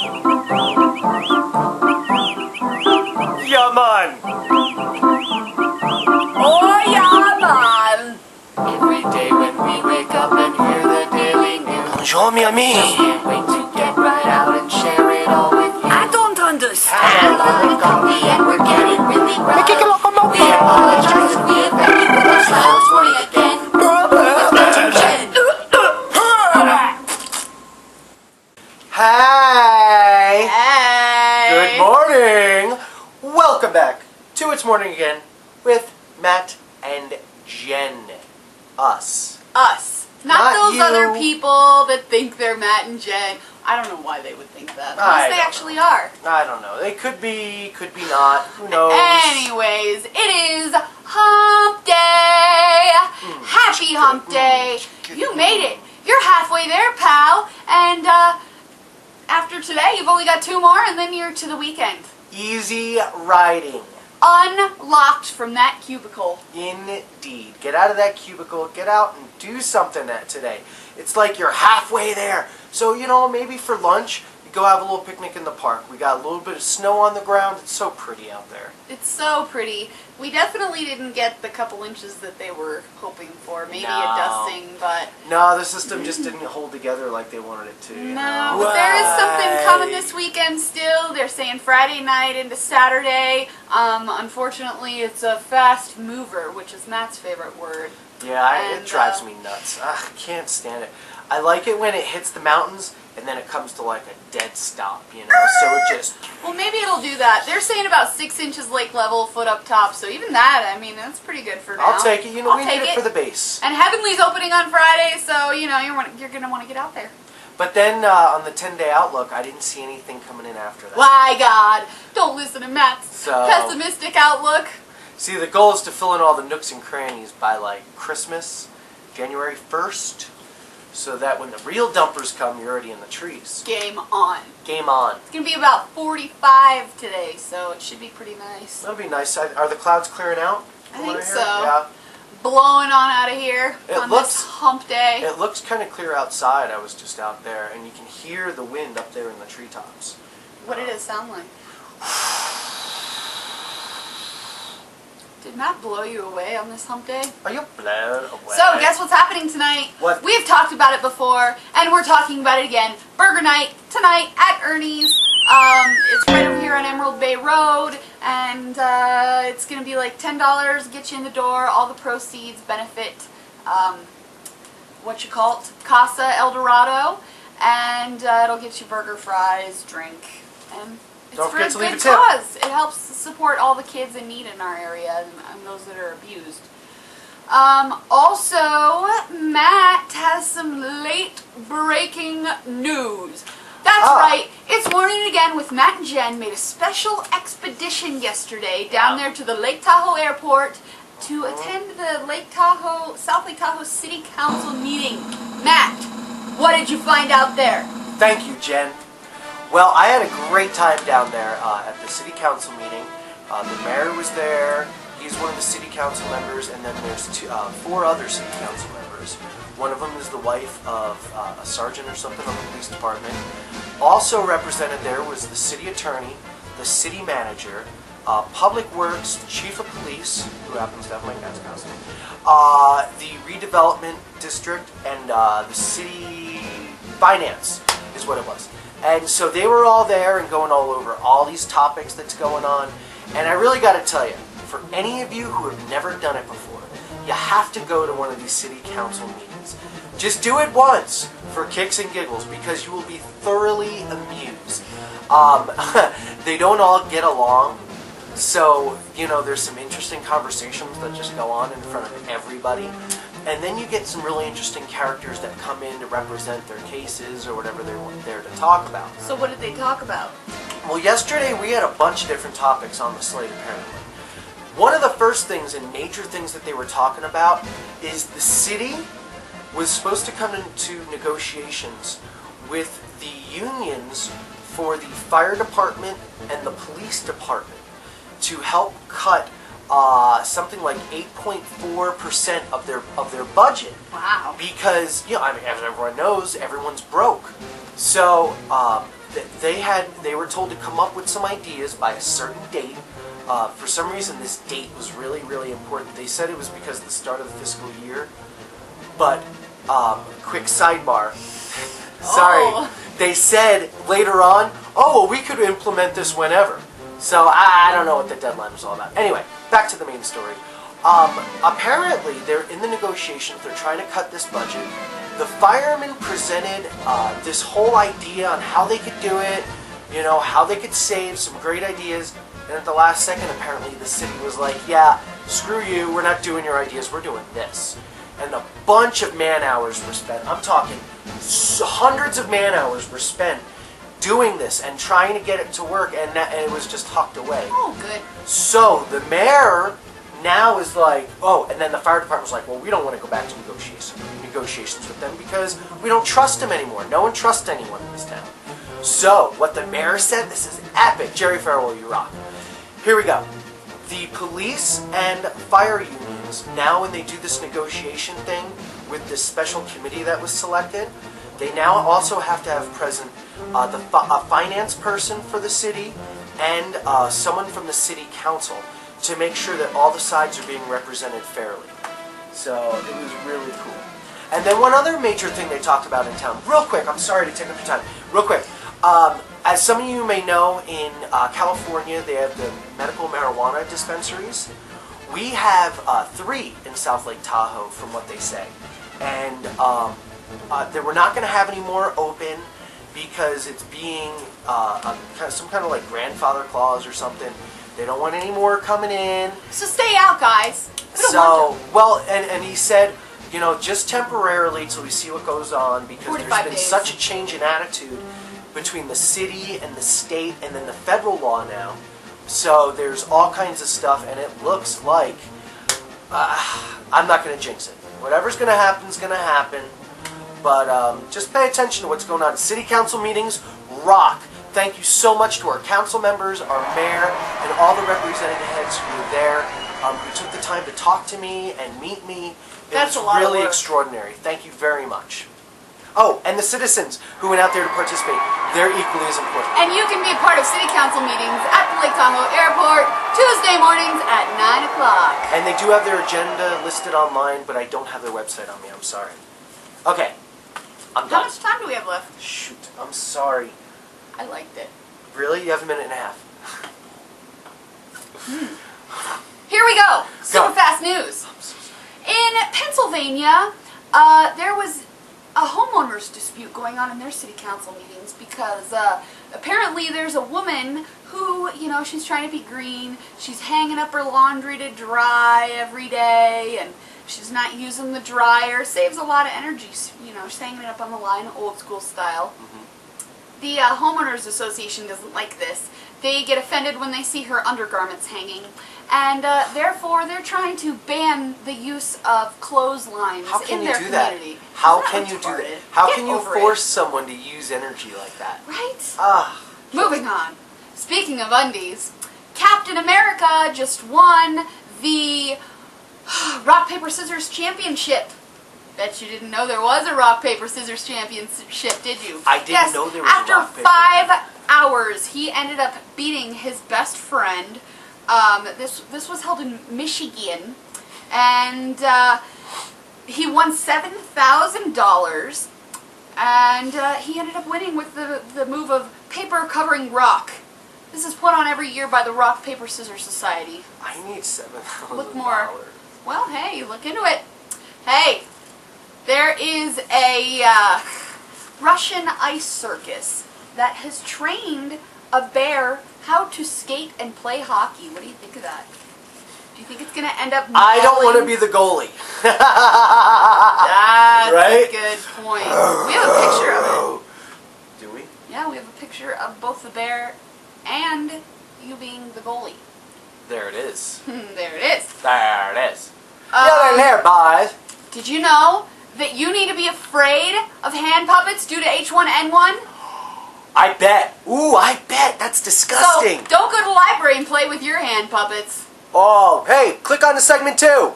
Yeah, man. Oh, yeah, man. Every day when we wake up and hear the daily news, Bonjour, mi ami. just can't wait to get right out and share it all with you. I don't understand. Hello, coffee, and we're getting really rough. We apologize if we offended with our style this morning again. With Matt and Jen. Hey. Hey. Good morning. Welcome back to It's Morning Again with Matt and Jen. Us. Us. Not Not those you. other people that think they're Matt and Jen. I don't know why they would think that. I Unless they don't actually are. I don't know. They could be not. Who knows? Anyways, it is Hump Day. Happy Hump Day. You made it. You're halfway there, pal. And after today, you've only got 2 more, and then you're to the weekend. Easy riding. Unlocked from that cubicle. Indeed. Get out of that cubicle. Get out and do something today. It's like you're halfway there. So, maybe for lunch, you go have a little picnic in the park. We got a little bit of snow on the ground. It's so pretty out there. It's so pretty. We definitely didn't get the couple inches that they were hoping for. Maybe No. a dusting, but... No, the system just didn't hold together like they wanted it to. No, but there is something coming this weekend still. They're saying Friday night into Saturday. Unfortunately, it's a fast mover, which is Matt's favorite word. Yeah, And, it drives me nuts. I can't stand it. I like it when it hits the mountains and then it comes to like a dead stop, So it just... Well, maybe it'll do that. They're saying about 6 inches lake level, foot up top. So even that, I mean, that's pretty good for now. I'll take it. I'll We take need it for the base. And Heavenly's opening on Friday, so, you're going to want to get out there. But then on the 10-day outlook, I didn't see anything coming in after that. My God, don't listen to Matt's So- pessimistic outlook. See, the goal is to fill in all the nooks and crannies by like Christmas, January 1st, so that when the real dumpers come, you're already in the trees. Game on. Game on. It's going to be about 45 today, so it should be pretty nice. That'll be nice. Are the clouds clearing out? I from what think hear? so. Yeah. Blowing on out of here It on looks- this hump day. It looks kind of clear outside. I was just out there, and you can hear the wind up there in the treetops. What did it sound like? Did Matt blow you away on this hump day? Are you blown away? So, guess what's happening tonight? What? We've talked about it before, and we're talking about it again. Burger night tonight at Ernie's. It's right over here on Emerald Bay Road, and it's going to be like $10, get you in the door. All the proceeds benefit, Casa El Dorado, and it'll get you burger, fries, drink, and it's Don't for forget a to leave good a tip. cause. It helps support all the kids in need in our area and those that are abused. Also, Matt has some late breaking news. That's right. It's Morning Again with Matt and Jen made a special expedition yesterday down there to the Lake Tahoe Airport to attend the South Lake Tahoe City Council meeting. Matt, what did you find out there? Thank you, Jen. Well, I had a great time down there at the city council meeting. The mayor was there. He's one of the city council members, and then there's 4 other city council members. One of them is the wife of a sergeant or something on the police department. Also represented there was the city attorney, the city manager, Public Works, the chief of police, who happens to have my dad's costume, the redevelopment district, and the city finance is what it was. And so they were all there and going all over all these topics that's going on. And I really got to tell you, for any of you who have never done it before, you have to go to one of these city council meetings. Just do it once for kicks and giggles because you will be thoroughly amused. They don't all get along. So, there's some interesting conversations that just go on in front of everybody. And then you get some really interesting characters that come in to represent their cases or whatever they're there to talk about. So what did they talk about? Well, yesterday we had a bunch of different topics on the slate, apparently. One of the first things and major things that they were talking about is the city was supposed to come into negotiations with the unions for the fire department and the police department to help cut something like 8.4% of their budget. Wow. Because as everyone knows, everyone's broke. So they were told to come up with some ideas by a certain date. For some reason, this date was really, really important. They said it was because of the start of the fiscal year. But, quick sidebar. Sorry. Oh. They said later on, oh, well, we could implement this whenever. So, I don't know what the deadline was all about. Anyway, back to the main story. Apparently, they're in the negotiations. They're trying to cut this budget. The firemen presented this whole idea on how they could do it, you know, how they could save, some great ideas. And at the last second, apparently, the city was like, yeah, screw you, we're not doing your ideas, we're doing this. And a bunch of man hours were spent. I'm talking hundreds of man hours were spent doing this and trying to get it to work, and it was just tucked away. Oh, good. So the mayor now is like, oh, and then the fire department was like, well, we don't want to go back to negotiations with them because we don't trust them anymore. No one trusts anyone in this town. So what the mayor said, this is epic. Jerry Farrell, you rock. Here we go. The police and fire unions, now when they do this negotiation thing with this special committee that was selected, they now also have to have present a finance person for the city and someone from the city council to make sure that all the sides are being represented fairly. So it was really cool. And then one other major thing they talked about in town, real quick, I'm sorry to take up your time, real quick. As some of you may know, in California, they have the medical marijuana dispensaries. We have 3 in South Lake Tahoe, from what they say. And we're not going to have any more open because it's being some kind of like grandfather clause or something. They don't want any more coming in. So stay out, guys. So, well, and he said, you know, just temporarily till we see what goes on, because there's been such a change in attitude between the city and the state and then the federal law now. So there's all kinds of stuff, and it looks like, I'm not going to jinx it. Whatever's going to happen is going to happen. But just pay attention to what's going on. City council meetings rock. Thank you so much to our council members, our mayor, and all the representative heads who were there, who took the time to talk to me and meet me. That's a lot really of work. Extraordinary. Thank you very much. Oh, and the citizens who went out there to participate, they're equally as important. And you can be a part of city council meetings at the Lake Tahoe Airport Tuesday mornings at 9 o'clock. And they do have their agenda listed online, but I don't have their website on me. I'm sorry. Okay, I'm done. How much time do we have left? Shoot, I'm sorry. I liked it. Really? You have a minute and a half. Here we go. Super Go. fast news. I'm so sorry. In Pennsylvania, there was a homeowners dispute going on in their city council meetings because apparently there's a woman who, you know, she's trying to be green. She's hanging up her laundry to dry every day, and she's not using the dryer. Saves a lot of energy. You know, she's hanging it up on the line, old school style. The homeowners association doesn't like this. They get offended when they see her undergarments hanging, and therefore they're trying to ban the use of clotheslines in their community. How can you do that? How can you over force someone to use energy like that? Right? Moving on. Speaking of undies, Captain America just won the Rock, Paper, Scissors Championship. Bet you didn't know there was a Rock, Paper, Scissors Championship, did you? I didn't know there was after a Rock, Paper. 5 hours, he ended up beating his best friend. This was held in Michigan, and he won $7,000, and he ended up winning with the move of paper covering rock. This is put on every year by the Rock, Paper, Scissors Society. I need $7,000. Look more. Well, hey, look into it. Hey, there is a Russian ice circus that has trained a bear how to skate and play hockey. What do you think of that? Do you think it's going to end up I don't want to be the goalie. That's right? a good point. We have a picture of it. Do we? Yeah, we have a picture of both the bear and you being the goalie. There it is. There it is. There it is. Get in there, boys. Did you know that you need to be afraid of hand puppets due to H1N1? I bet. Ooh, I bet. That's disgusting. So, don't go to the library and play with your hand puppets. Oh, hey, click on to segment 2.